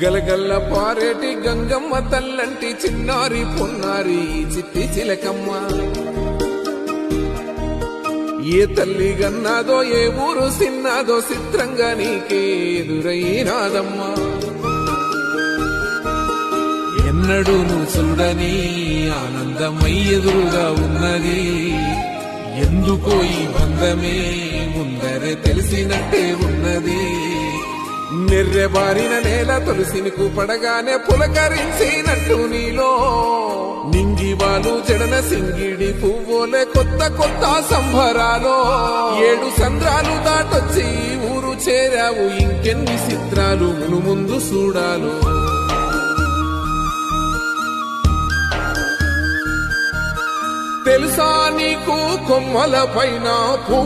గలగల్ల పారేటి గంగమ్మ తల్లంటి చిన్నారి పొన్నారి చిట్టి చిలకమ్మ. ఏ తల్లి గన్నాదో ఏ ఊరు సిన్నాదో చిత్రంగా నీకే ఎదురైనాదమ్మా. ఎన్నడూ నువ్వు చూడని ఆనందమై ఎదురుగా ఉన్నది. ఎందుకో ఈ బంధమే ముందరే తెలిసినట్టే ఉన్నది. నెర్రెబారిన నేల తులసినికు పడగానే పులకరించినట్టు నీలో నింగివాలు జడన సింగిడి పువ్వులే కొత్త కొత్త సంభరాలో. 7 సంద్రాలు దాటొచ్చి ఊరు చేరావు, ఇంకెన్ని చిత్రాలు మును ముందు చూడాలు. తెలుసా నీకు కొమ్మల పైన పువ్వు